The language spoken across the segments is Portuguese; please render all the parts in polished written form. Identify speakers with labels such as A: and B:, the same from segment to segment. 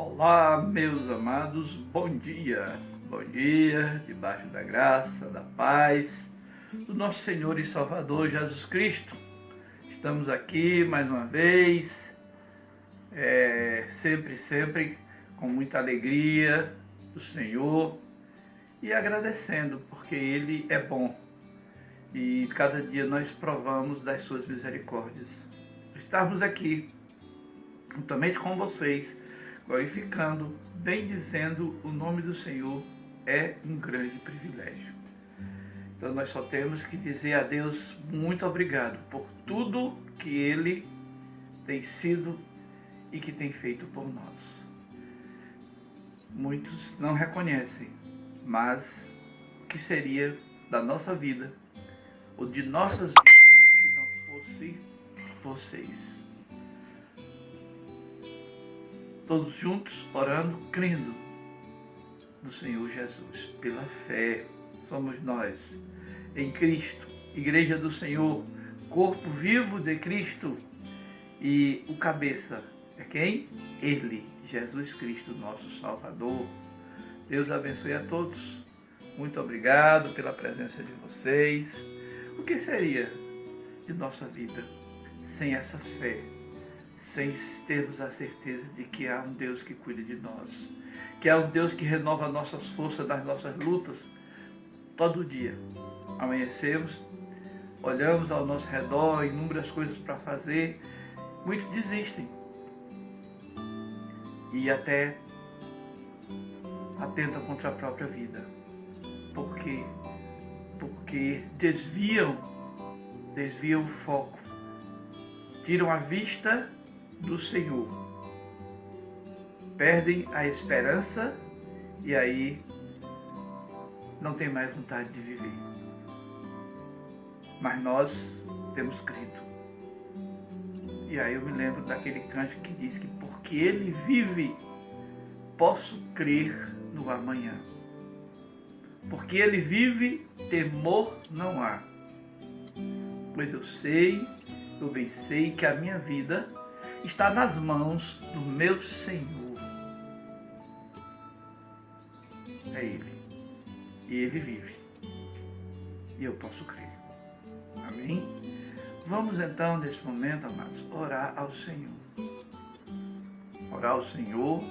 A: Olá, meus amados, bom dia! Bom dia, debaixo da graça, da paz do nosso Senhor e Salvador Jesus Cristo. Estamos aqui mais uma vez, sempre com muita alegria do Senhor e agradecendo, porque Ele é bom e cada dia nós provamos das suas misericórdias. Estarmos aqui juntamente com vocês, glorificando, bendizendo o nome do Senhor, é um grande privilégio. Então nós só temos que dizer a Deus muito obrigado por tudo que Ele tem sido e que tem feito por nós. Muitos não reconhecem, mas o que seria da nossa vida, ou de nossas vidas, se não fosse vocês. Todos juntos, orando, crendo no Senhor Jesus. Pela fé, somos nós, em Cristo, Igreja do Senhor, corpo vivo de Cristo. E o cabeça é quem? Ele, Jesus Cristo, nosso Salvador. Deus abençoe a todos. Muito obrigado pela presença de vocês. O que seria de nossa vida sem essa fé? Sem termos a certeza de que há um Deus que cuida de nós, que há um Deus que renova nossas forças nas nossas lutas todo dia. Amanhecemos, olhamos ao nosso redor, inúmeras coisas para fazer, muitos desistem e até atentam contra a própria vida. Por quê? Porque desviam o foco, tiram a vista do Senhor, perdem a esperança e aí não tem mais vontade de viver. Mas nós temos crido. E aí eu me lembro daquele canto que diz que porque Ele vive, posso crer no amanhã. Porque Ele vive, temor não há. Pois eu bem sei que a minha vida está nas mãos do meu Senhor. É Ele. E Ele vive. E eu posso crer. Amém? Vamos então, nesse momento, amados, orar ao Senhor. Orar ao Senhor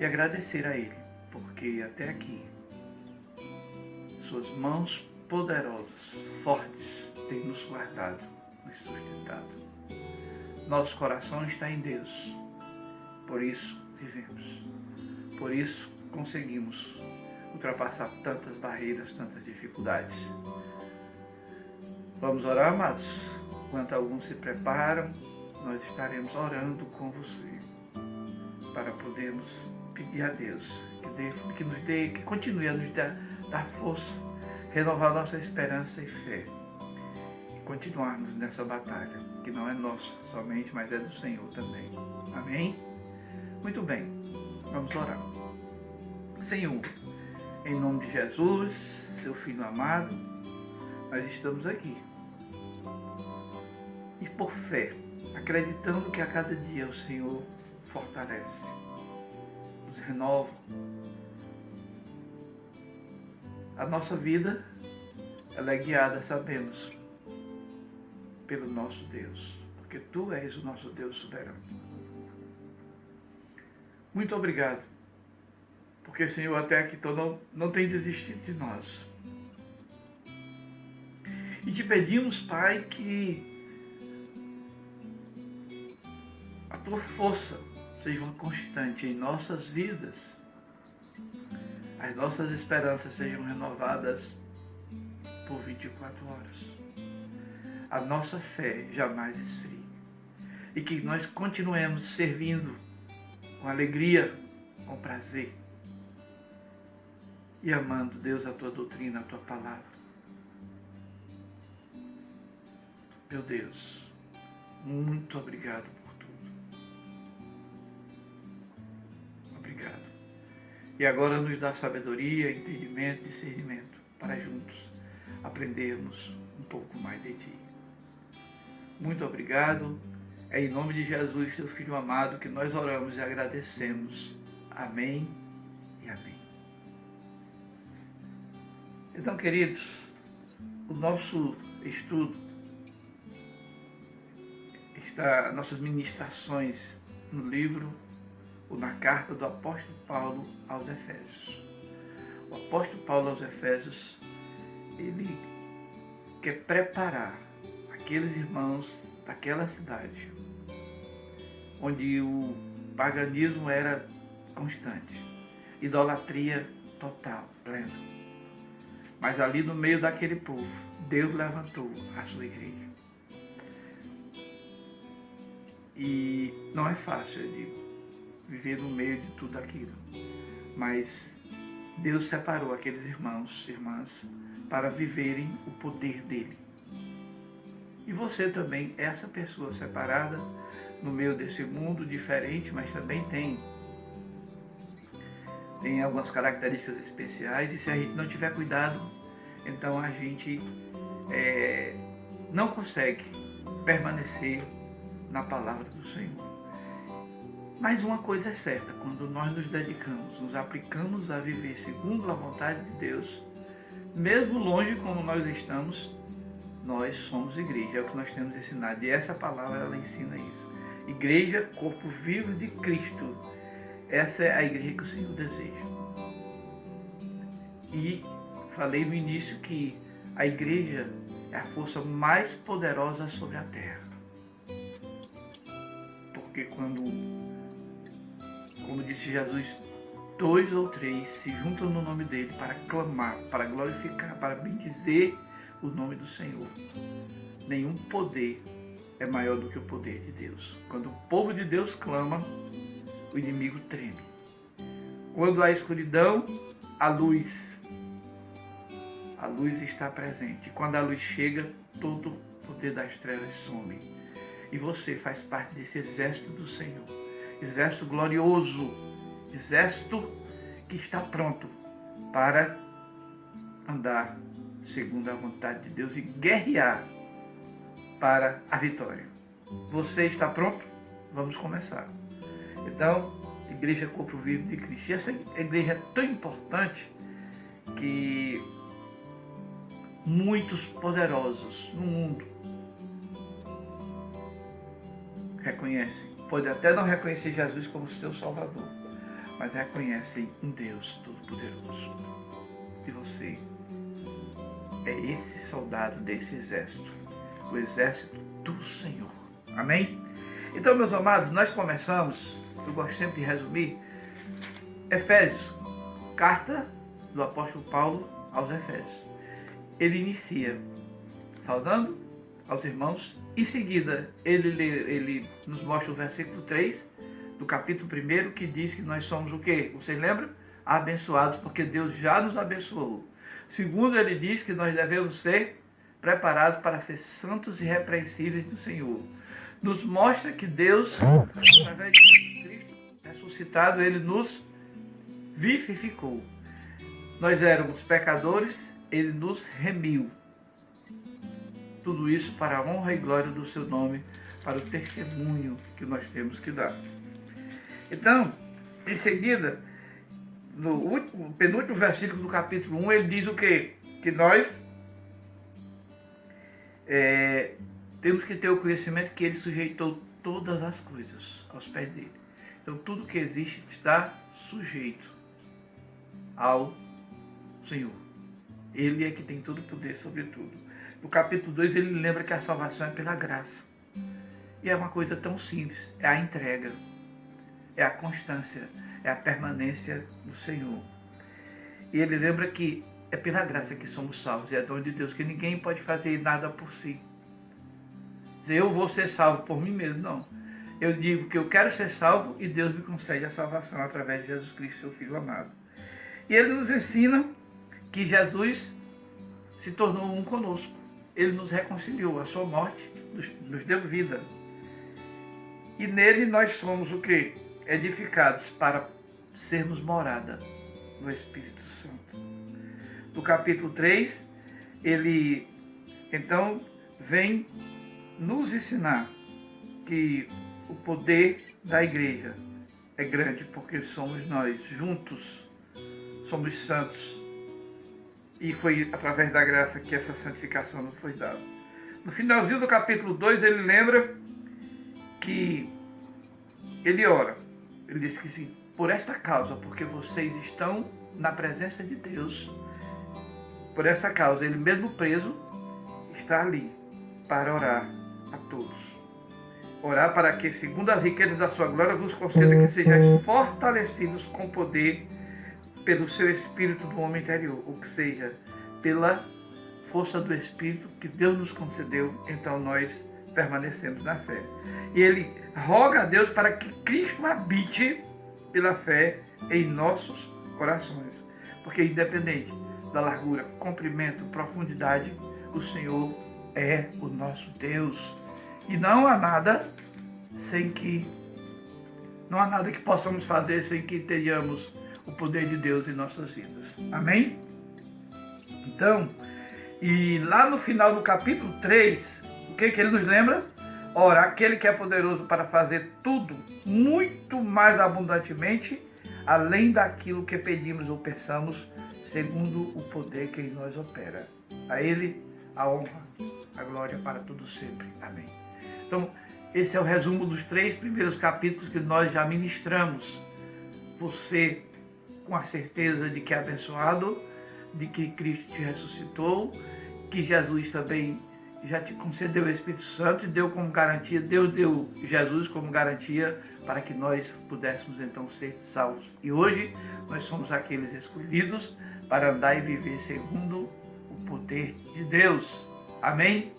A: e agradecer a Ele. Porque até aqui, Suas mãos poderosas, fortes, têm nos guardado, nos sustentado. Nosso coração está em Deus, por isso vivemos, por isso conseguimos ultrapassar tantas barreiras, tantas dificuldades. Vamos orar, amados? Enquanto alguns se preparam, nós estaremos orando com você, para podermos pedir a Deus que continue a nos dar força, renovar nossa esperança e fé. Continuarmos nessa batalha, que não é nossa somente, mas é do Senhor também. Amém? Muito bem, vamos orar. Senhor, em nome de Jesus, Seu Filho amado, nós estamos aqui. E por fé, acreditando que a cada dia o Senhor fortalece, nos renova. A nossa vida, ela é guiada, sabemos, pelo nosso Deus, porque Tu és o nosso Deus soberano. Muito obrigado, porque, Senhor, até aqui Tu não tem desistido de nós. E Te pedimos, Pai, que a Tua força seja uma constante em nossas vidas, as nossas esperanças sejam renovadas por 24 horas. A nossa fé jamais esfrie. E que nós continuemos servindo com alegria, com prazer. E amando, Deus, a Tua doutrina, a Tua palavra. Meu Deus, muito obrigado por tudo. Obrigado. E agora nos dá sabedoria, entendimento e discernimento para juntos aprendermos um pouco mais de Ti. Muito obrigado É em nome de Jesus, teu Filho amado, que nós oramos e agradecemos. Amém e amém. Então, queridos, o nosso estudo está, nossas ministrações no livro ou na carta do apóstolo Paulo aos Efésios. O apóstolo Paulo aos Efésios, ele quer preparar aqueles irmãos daquela cidade, onde o paganismo era constante, idolatria total, plena. Mas ali no meio daquele povo, Deus levantou a sua igreja. E não é fácil, eu digo, viver no meio de tudo aquilo. Mas Deus separou aqueles irmãos e irmãs para viverem o poder dele. E você também é essa pessoa separada no meio desse mundo diferente, mas também tem algumas características especiais, e se a gente não tiver cuidado, então a gente não consegue permanecer na palavra do Senhor. Mas uma coisa é certa, quando nós nos dedicamos, nos aplicamos a viver segundo a vontade de Deus, mesmo longe como nós estamos, nós somos igreja, é o que nós temos ensinado. E essa palavra, ela ensina isso. Igreja, corpo vivo de Cristo. Essa é a igreja que o Senhor deseja. E falei no início que a igreja é a força mais poderosa sobre a terra. Porque como disse Jesus, 2 ou 3 se juntam no nome dele para clamar, para glorificar, para bendizer o nome do Senhor. Nenhum poder é maior do que o poder de Deus. Quando o povo de Deus clama, o inimigo treme. Quando há escuridão, a luz está presente. Quando a luz chega, todo o poder das trevas some. E você faz parte desse exército do Senhor. Exército glorioso. Exército que está pronto para andar segundo a vontade de Deus e guerrear para a vitória. Você está pronto? Vamos começar. Então, Igreja Corpo Vivo de Cristo. E essa igreja é tão importante que muitos poderosos no mundo reconhecem. Pode até não reconhecer Jesus como seu Salvador, mas reconhecem um Deus Todo-Poderoso. E você é esse soldado desse exército, o exército do Senhor. Amém? Então, meus amados, nós começamos, eu gosto sempre de resumir, Efésios, carta do apóstolo Paulo aos Efésios. Ele inicia saudando aos irmãos, em seguida ele nos mostra o versículo 3 do capítulo 1, que diz que nós somos o quê? Vocês lembram? Abençoados, porque Deus já nos abençoou. Segundo, ele diz que nós devemos ser preparados para ser santos e irrepreensíveis do Senhor. Nos mostra que Deus, através de Jesus Cristo ressuscitado, ele nos vivificou. Nós éramos pecadores, ele nos remiu. Tudo isso para a honra e glória do seu nome, para o testemunho que nós temos que dar. Então, em seguida, no penúltimo versículo do capítulo 1, ele diz o quê? Que nós temos que ter o conhecimento que ele sujeitou todas as coisas aos pés dele. Então, tudo que existe está sujeito ao Senhor. Ele é que tem todo o poder sobre tudo. No capítulo 2, ele lembra que a salvação é pela graça. E é uma coisa tão simples, é a entrega, é a constância, é a permanência do Senhor. E ele lembra que é pela graça que somos salvos, é dom de Deus, que ninguém pode fazer nada por si. Dizer, eu vou ser salvo por mim mesmo, não. Eu digo que eu quero ser salvo e Deus me concede a salvação através de Jesus Cristo, seu Filho amado. E ele nos ensina que Jesus se tornou um conosco. Ele nos reconciliou, a sua morte nos deu vida. E nele nós somos o quê? Edificados para sermos morada no Espírito Santo. No capítulo 3, ele então vem nos ensinar que o poder da igreja é grande porque somos nós juntos, somos santos. E foi através da graça que essa santificação nos foi dada. No finalzinho do capítulo 2, ele lembra que ele ora. Ele diz que sim, por esta causa, porque vocês estão na presença de Deus, por essa causa, ele mesmo preso, está ali para orar a todos. Orar para que, segundo as riquezas da sua glória, vos conceda que sejais fortalecidos com poder pelo seu Espírito do homem interior, ou seja, pela força do Espírito que Deus nos concedeu, então nós permanecemos na fé. E ele roga a Deus para que Cristo habite pela fé em nossos corações, porque independente da largura, comprimento, profundidade, o Senhor é o nosso Deus. E não há nada que possamos fazer sem que tenhamos o poder de Deus em nossas vidas. Amém? Então, e lá no final do capítulo 3, o que ele nos lembra? Ora, aquele que é poderoso para fazer tudo muito mais abundantemente, além daquilo que pedimos ou pensamos, segundo o poder que em nós opera. A ele a honra, a glória para todos sempre. Amém. Então, esse é o resumo dos 3 primeiros capítulos que nós já ministramos. Você, com a certeza de que é abençoado, de que Cristo te ressuscitou, que Jesus também já te concedeu o Espírito Santo e deu como garantia, Deus deu Jesus como garantia para que nós pudéssemos então ser salvos. E hoje nós somos aqueles escolhidos para andar e viver segundo o poder de Deus. Amém?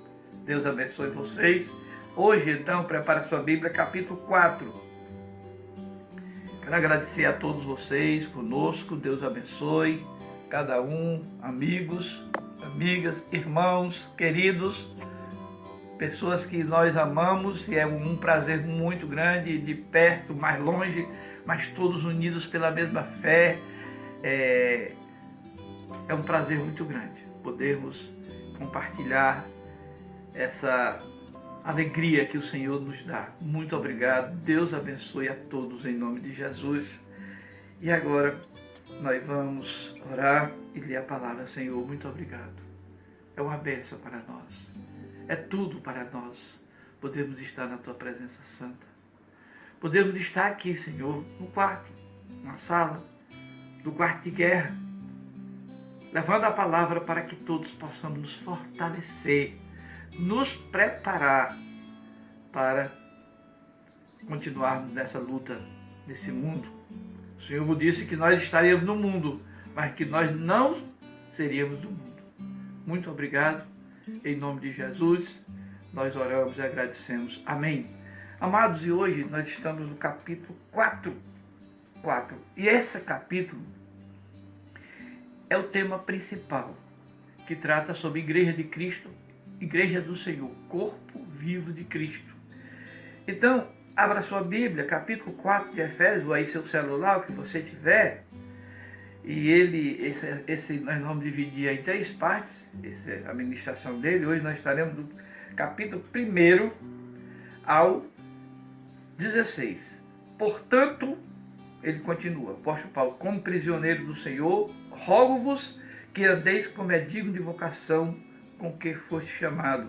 A: Deus abençoe vocês. Hoje então, prepara sua Bíblia, capítulo 4. Quero agradecer a todos vocês conosco. Deus abençoe cada um, amigos, amigas, irmãos, queridos, pessoas que nós amamos, e é um prazer muito grande, de perto, mais longe, mas todos unidos pela mesma fé. É um prazer muito grande podermos compartilhar essa alegria que o Senhor nos dá. Muito obrigado. Deus abençoe a todos em nome de Jesus. E agora nós vamos orar e ler a palavra. Senhor, muito obrigado. É uma bênção para nós. É tudo para nós. Podemos estar na Tua presença santa. Podemos estar aqui, Senhor, no quarto, na sala, no quarto de guerra, levando a palavra para que todos possamos nos fortalecer, nos preparar para continuarmos nessa luta, nesse mundo. O Senhor disse que nós estaríamos no mundo, mas que nós não seríamos do mundo. Muito obrigado. Em nome de Jesus, nós oramos e agradecemos. Amém. Amados, e hoje nós estamos no capítulo 4. E esse capítulo é o tema principal, que trata sobre a Igreja de Cristo, Igreja do Senhor, corpo vivo de Cristo. Então, abra sua Bíblia, capítulo 4 de Efésios, ou aí seu celular, o que você tiver. E nós vamos dividir em 3 partes, essa é a ministração dele. Hoje nós estaremos do capítulo 1 ao 16. Portanto, ele continua, apóstolo Paulo, como prisioneiro do Senhor, rogo-vos que andeis como é digno de vocação com que foste chamado,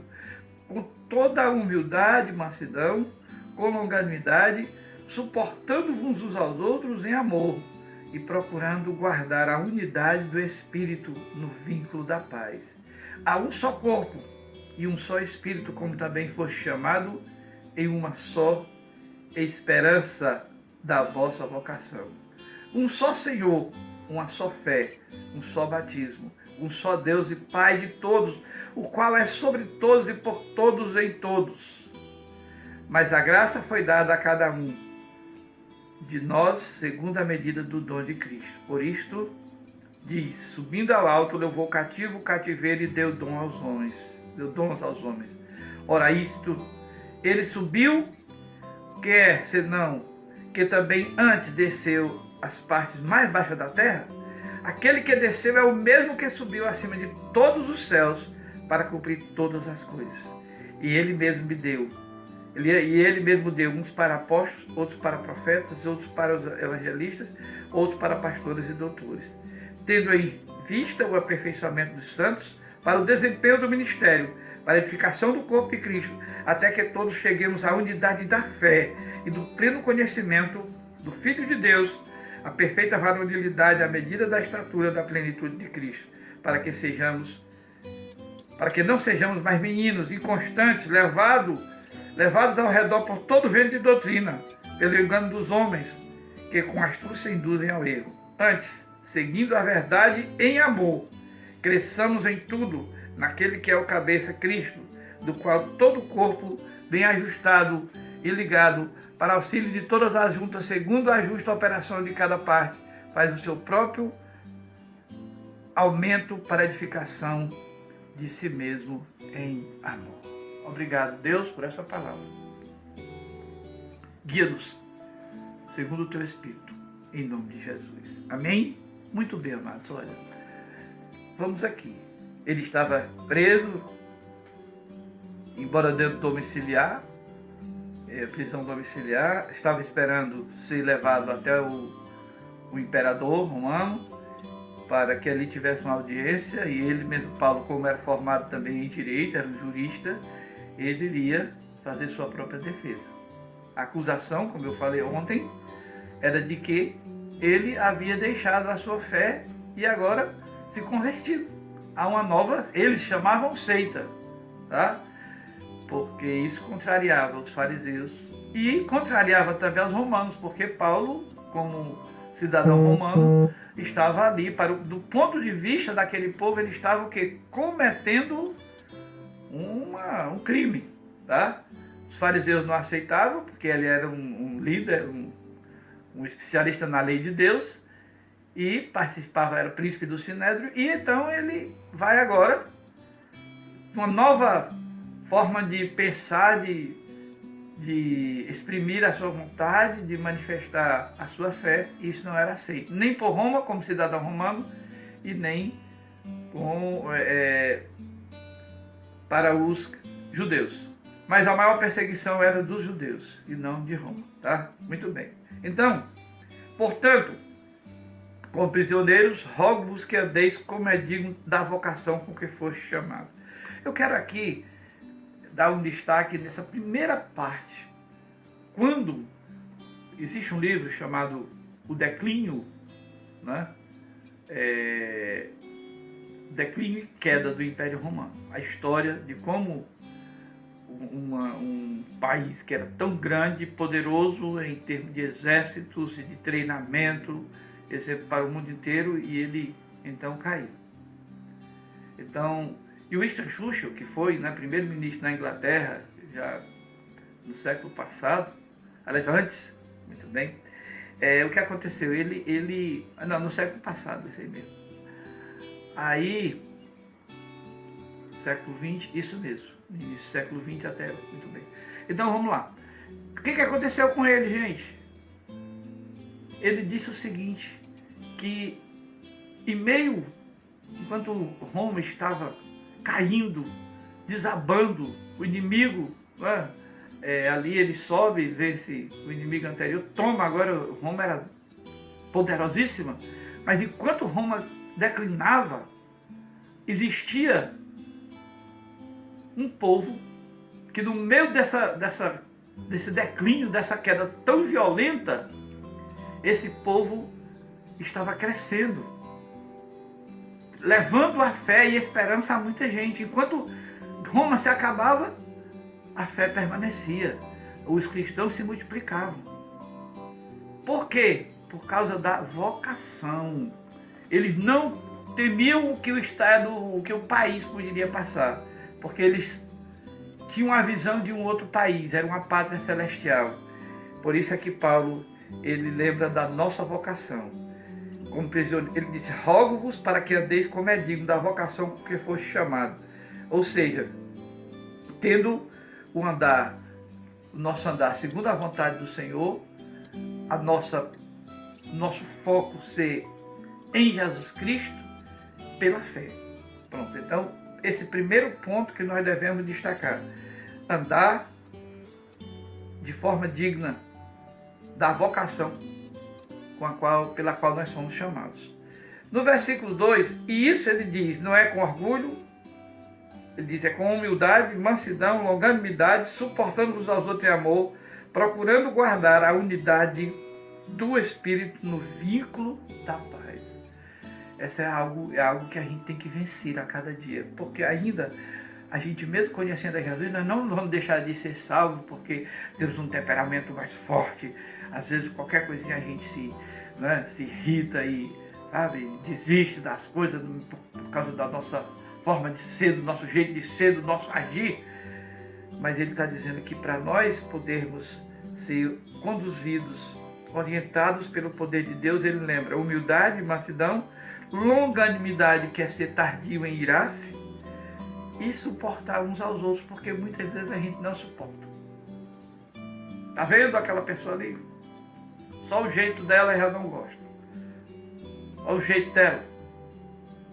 A: com toda a humildade e mansidão, com longanimidade, suportando-vos uns aos outros em amor e procurando guardar a unidade do Espírito no vínculo da paz. Há um só corpo e um só Espírito, como também foste chamado em uma só esperança da vossa vocação. Um só Senhor, uma só fé, um só batismo, um só Deus e Pai de todos, o qual é sobre todos e por todos em todos. Mas a graça foi dada a cada um de nós segundo a medida do dom de Cristo. Por isto, diz, subindo ao alto, levou cativo o cativeiro e deu dom aos homens. Deu dons aos homens. Ora, isto, ele subiu, quer senão que também antes desceu as partes mais baixas da terra. Aquele que desceu é o mesmo que subiu acima de todos os céus para cumprir todas as coisas. E ele mesmo me deu Ele mesmo deu uns para apóstolos, outros para profetas, outros para os evangelistas, outros para pastores e doutores, tendo em vista o aperfeiçoamento dos santos para o desempenho do ministério, para a edificação do corpo de Cristo, até que todos cheguemos à unidade da fé e do pleno conhecimento do Filho de Deus, a perfeita varonilidade à medida da estatura da plenitude de Cristo, para que não sejamos mais meninos inconstantes, levados ao redor por todo vento de doutrina, pelo engano dos homens, que com astúcia induzem ao erro. Antes, seguindo a verdade em amor, cresçamos em tudo naquele que é o cabeça, Cristo, do qual todo o corpo, bem ajustado e ligado, para auxílio de todas as juntas, segundo a justa operação de cada parte, faz o seu próprio aumento para a edificação de si mesmo em amor. Obrigado, Deus, por essa palavra. Guia-nos segundo o teu Espírito, em nome de Jesus. Amém? Muito bem, amados. Olha, vamos aqui. Ele estava preso, embora dentro domiciliar, prisão domiciliar, estava esperando ser levado até o imperador romano, para que ali tivesse uma audiência, e ele mesmo, Paulo, como era formado também em direito, era um jurista, ele iria fazer sua própria defesa. A acusação, como eu falei ontem, era de que ele havia deixado a sua fé e agora se convertido a uma nova, eles chamavam seita, tá? Porque isso contrariava os fariseus e contrariava também os romanos, porque Paulo, como cidadão romano, estava ali, do ponto de vista daquele povo, ele estava o quê? Cometendo um crime, tá? Os fariseus não aceitavam, porque ele era um líder, um especialista na lei de Deus, e participava, era príncipe do Sinédrio, e então ele vai agora, uma nova forma de pensar, de exprimir a sua vontade, de manifestar a sua fé, e isso não era aceito, nem por Roma, como cidadão romano, e nem para os judeus. Mas a maior perseguição era dos judeus, e não de Roma, tá? Muito bem. Então, portanto, como prisioneiros, rogo-vos que andeis como é digno da vocação com que foste chamado. Eu quero aqui dar um destaque nessa primeira parte. Quando existe um livro chamado O Declínio, né? Declínio e Queda do Império Romano. A história de como um país que era tão grande e poderoso em termos de exércitos e de treinamento, exemplo para o mundo inteiro, e ele então caiu. Então, e o Winston Churchill, que foi, né, primeiro-ministro na Inglaterra, já no século passado, aliás, antes, muito bem, o que aconteceu? No século passado, isso aí mesmo. Aí, século XX, isso mesmo, início do século XX até, muito bem. Então, vamos lá. O que aconteceu com ele, gente? Ele disse o seguinte, que enquanto Roma estava caindo, desabando, o inimigo, né? Ali ele sobe, vence o inimigo anterior, toma agora, Roma era poderosíssima, mas enquanto Roma declinava, existia um povo que no meio desse declínio, dessa queda tão violenta, esse povo estava crescendo, levando a fé e a esperança a muita gente. Enquanto Roma se acabava, a fé permanecia. Os cristãos se multiplicavam. Por quê? Por causa da vocação. Eles não temiam o que o Estado, o que o país poderia passar, porque eles tinham a visão de um outro país, era uma pátria celestial. Por isso é que Paulo, ele lembra da nossa vocação. Como prisioneiro, ele disse, rogo-vos para que andeis como é digno da vocação com que foste chamado. Ou seja, tendo o nosso andar segundo a vontade do Senhor, nosso foco ser em Jesus Cristo, pela fé. Pronto, então, esse primeiro ponto que nós devemos destacar. Andar de forma digna da vocação pela qual nós somos chamados. No versículo 2, e isso ele diz, não é com orgulho, ele diz, é com humildade, mansidão, longanimidade, suportando uns aos outros em amor, procurando guardar a unidade do Espírito no vínculo da paz. Essa é algo que a gente tem que vencer a cada dia, porque ainda a gente, mesmo conhecendo a Jesus, nós não vamos deixar de ser salvos, porque temos um temperamento mais forte. Às vezes qualquer coisinha a gente se irrita e, sabe, desiste das coisas por causa da nossa forma de ser, do nosso jeito de ser, do nosso agir. Mas ele está dizendo que para nós podermos ser conduzidos, orientados pelo poder de Deus, ele lembra humildade, mansidão, longanimidade, que é ser tardio em irar-se, e suportar uns aos outros, porque muitas vezes a gente não suporta. Tá vendo aquela pessoa ali? Só o jeito dela eu já não gosto. Olha o jeito dela.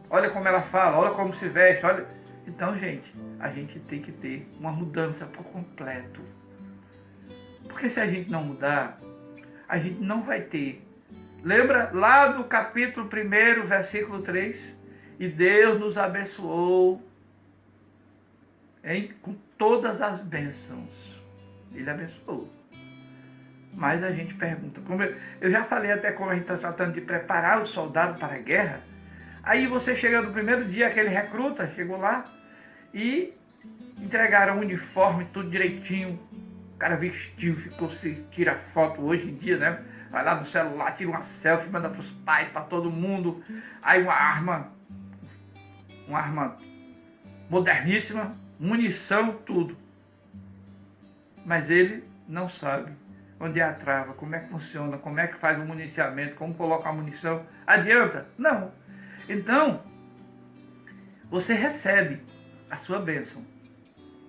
A: Olha como ela fala, olha como se veste, olha. Então, gente, a gente tem que ter uma mudança por completo. Porque se a gente não mudar, a gente não vai ter. Lembra lá do capítulo 1, versículo 3? E Deus nos abençoou com todas as bênçãos. Ele abençoou. Mas a gente pergunta, como eu já falei até como a gente está tratando de preparar o soldado para a guerra. Aí você chega no primeiro dia, aquele recruta chegou lá e entregaram o uniforme, tudo direitinho. O cara vestiu, tira foto hoje em dia, né? Vai lá no celular, tira uma selfie, manda para os pais, para todo mundo. Aí uma arma moderníssima, munição, tudo. Mas ele não sabe onde é a trava, como é que funciona, como é que faz o municiamento, como coloca a munição. Adianta? Não. Então, você recebe a sua bênção,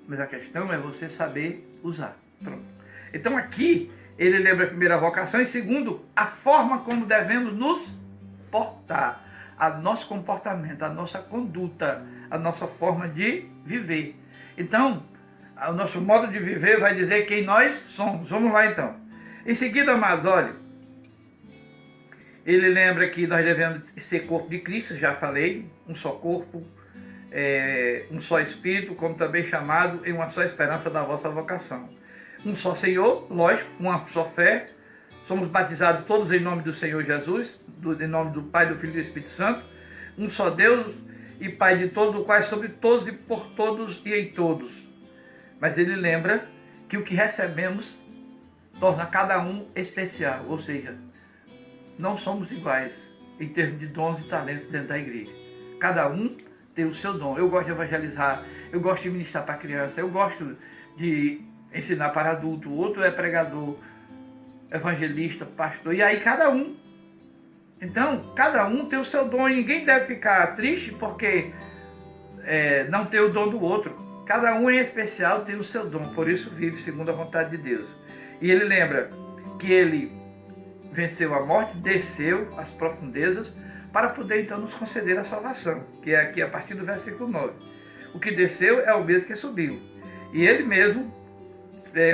A: mas a questão é você saber usar. Pronto. Então aqui, ele lembra a primeira vocação e segundo, a forma como devemos nos portar, a nosso comportamento, a nossa conduta, a nossa forma de viver. Então, o nosso modo de viver vai dizer quem nós somos. Vamos lá então. Em seguida, amados, olha, ele lembra que nós devemos ser corpo de Cristo, já falei, um só corpo, um só Espírito, como também chamado, em uma só esperança da vossa vocação. Um só Senhor, lógico, uma só fé, somos batizados todos em nome do Senhor Jesus, em nome do Pai, do Filho e do Espírito Santo, um só Deus e Pai de todos, o qual é sobre todos e por todos e em todos. Mas ele lembra que o que recebemos torna cada um especial, ou seja, não somos iguais em termos de dons e talentos dentro da igreja. Cada um tem o seu dom. Eu gosto de evangelizar, eu gosto de ministrar para criança, eu gosto de ensinar para adulto, o outro é pregador, evangelista, pastor, e aí cada um. Então, cada um tem o seu dom e ninguém deve ficar triste porque não tem o dom do outro. Cada um em especial tem o seu dom, por isso vive segundo a vontade de Deus. E ele lembra que ele venceu a morte, desceu às profundezas para poder então nos conceder a salvação, que é aqui a partir do versículo 9. O que desceu é o mesmo que subiu. E ele mesmo,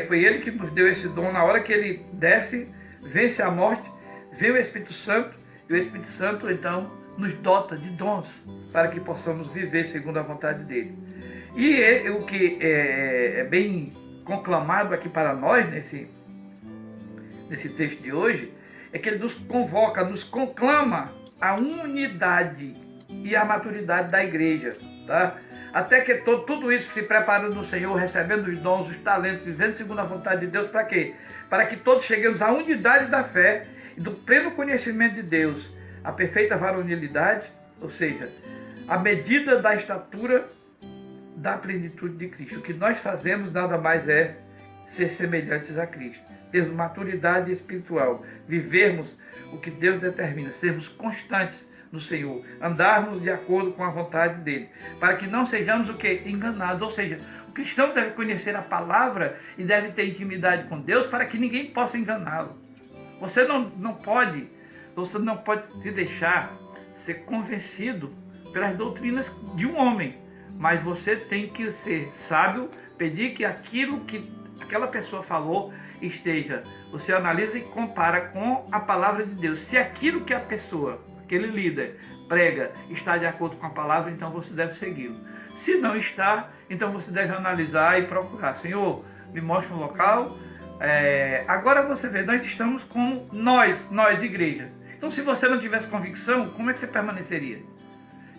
A: foi ele que nos deu esse dom na hora que ele desce, vence a morte, vem o Espírito Santo, e o Espírito Santo então nos dota de dons para que possamos viver segundo a vontade dele. E o que é bem conclamado aqui para nós nesse texto de hoje, é que ele nos convoca, nos conclama a unidade e a maturidade da igreja, tá? Até que tudo isso se preparando no Senhor, recebendo os dons, os talentos, vivendo segundo a vontade de Deus, para quê? Para que todos cheguemos à unidade da fé e do pleno conhecimento de Deus, a perfeita varonilidade, ou seja, a medida da estatura da plenitude de Cristo. O que nós fazemos nada mais é ser semelhantes a Cristo, termos maturidade espiritual, vivermos o que Deus determina, sermos constantes no Senhor, andarmos de acordo com a vontade dele, para que não sejamos o que? Enganados. Ou seja, o cristão deve conhecer a palavra e deve ter intimidade com Deus para que ninguém possa enganá-lo. Você não pode se deixar ser convencido pelas doutrinas de um homem, mas você tem que ser sábio, pedir que aquilo que aquela pessoa falou esteja, você analisa e compara com a palavra de Deus. Se aquilo que a pessoa, aquele líder, prega está de acordo com a palavra, então você deve segui-lo. Se não está, então você deve analisar e procurar. Senhor, me mostra um local. Agora você vê, nós estamos como nós, igreja. Então, se você não tivesse convicção, como é que você permaneceria?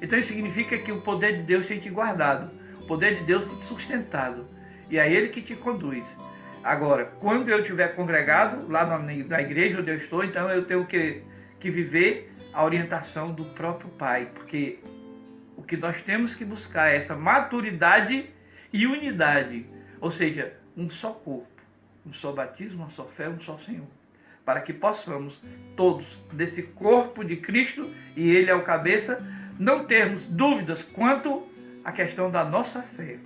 A: Então, isso significa que o poder de Deus tem te guardado. O poder de Deus tem te sustentado. E é Ele que te conduz. Agora, quando eu estiver congregado, lá na igreja onde eu estou, então eu tenho que viver a orientação do próprio Pai. Porque o que nós temos que buscar é essa maturidade e unidade. Ou seja, um só corpo, um só batismo, uma só fé, um só Senhor. Para que possamos todos, desse corpo de Cristo, e Ele é o cabeça, não termos dúvidas quanto à questão da nossa fé.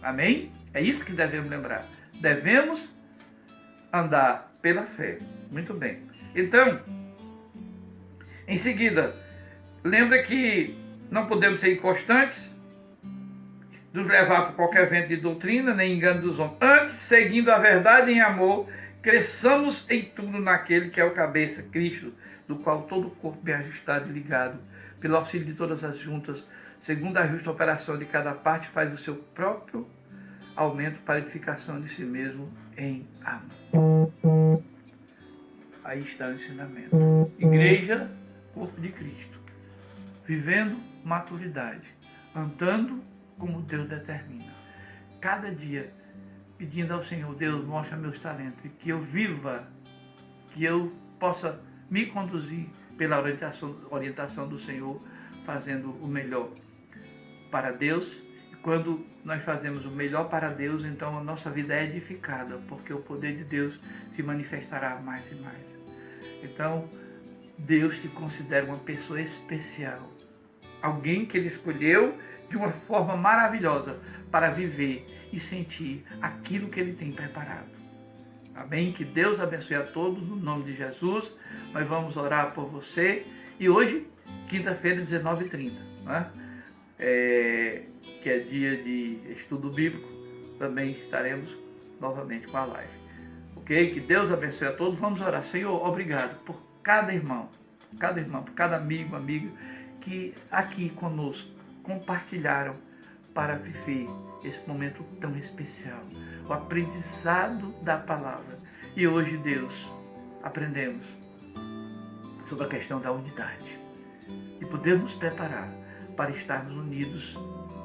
A: Amém? É isso que devemos lembrar. Devemos andar pela fé. Muito bem. Então, em seguida, lembra que não podemos ser inconstantes, nos levar por qualquer vento de doutrina, nem engano dos homens. Antes, seguindo a verdade em amor, cresçamos em tudo naquele que é o cabeça, Cristo, do qual todo o corpo bem ajustado e ligado, pelo auxílio de todas as juntas, segundo a justa operação de cada parte, faz o seu próprio aumento para a edificação de si mesmo em amor. Aí está o ensinamento. Igreja, corpo de Cristo, vivendo maturidade, andando como Deus determina. Cada dia pedindo ao Senhor, Deus, mostra meus talentos, e que eu viva, que eu possa me conduzir pela orientação do Senhor, fazendo o melhor para Deus. E quando nós fazemos o melhor para Deus, então a nossa vida é edificada, porque o poder de Deus se manifestará mais e mais. Então, Deus te considera uma pessoa especial, alguém que Ele escolheu de uma forma maravilhosa para viver e sentir aquilo que Ele tem preparado. Amém? Que Deus abençoe a todos, no nome de Jesus. Nós vamos orar por você. E hoje, quinta-feira, 19h30, né? Que é dia de estudo bíblico, também estaremos novamente com a live. Ok? Que Deus abençoe a todos. Vamos orar. Senhor, obrigado por cada irmão, por cada amigo, amiga, que aqui conosco compartilharam para viver esse momento tão especial, o aprendizado da palavra. E hoje, Deus, aprendemos sobre a questão da unidade e podemos nos preparar para estarmos unidos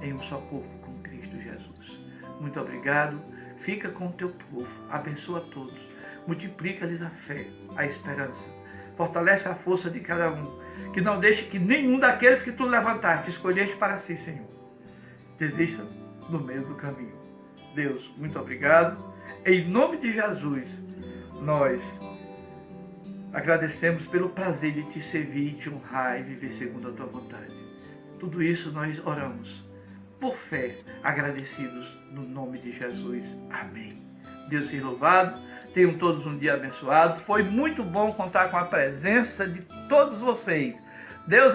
A: em um só corpo com Cristo Jesus. Muito obrigado. Fica com o teu povo, abençoa todos, multiplica-lhes a fé, a esperança, fortalece a força de cada um, que não deixe que nenhum daqueles que tu levantaste, escolheste para si, Senhor, desista no meio do caminho. Deus, muito obrigado. Em nome de Jesus, nós agradecemos pelo prazer de te servir, te honrar e viver segundo a tua vontade. Tudo isso nós oramos por fé, agradecidos no nome de Jesus. Amém. Deus seja louvado. Tenham todos um dia abençoado. Foi muito bom contar com a presença de todos vocês. Deus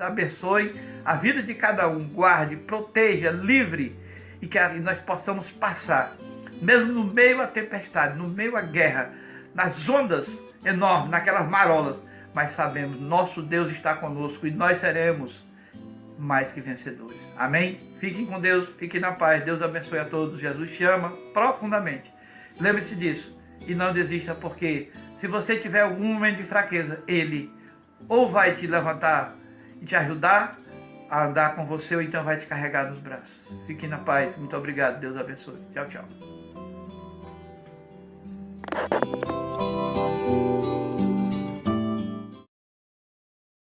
A: abençoe a vida de cada um, guarde, proteja, livre, e que nós possamos passar, mesmo no meio da tempestade, no meio da guerra, nas ondas enormes, naquelas marolas, mas sabemos, nosso Deus está conosco e nós seremos mais que vencedores. Amém? Fiquem com Deus, fiquem na paz. Deus abençoe a todos. Jesus te ama profundamente. Lembre-se disso e não desista, porque se você tiver algum momento de fraqueza, Ele ou vai te levantar e te ajudar a andar com você, ou então vai te carregar nos braços. Fique na paz. Muito obrigado. Deus abençoe. Tchau, tchau.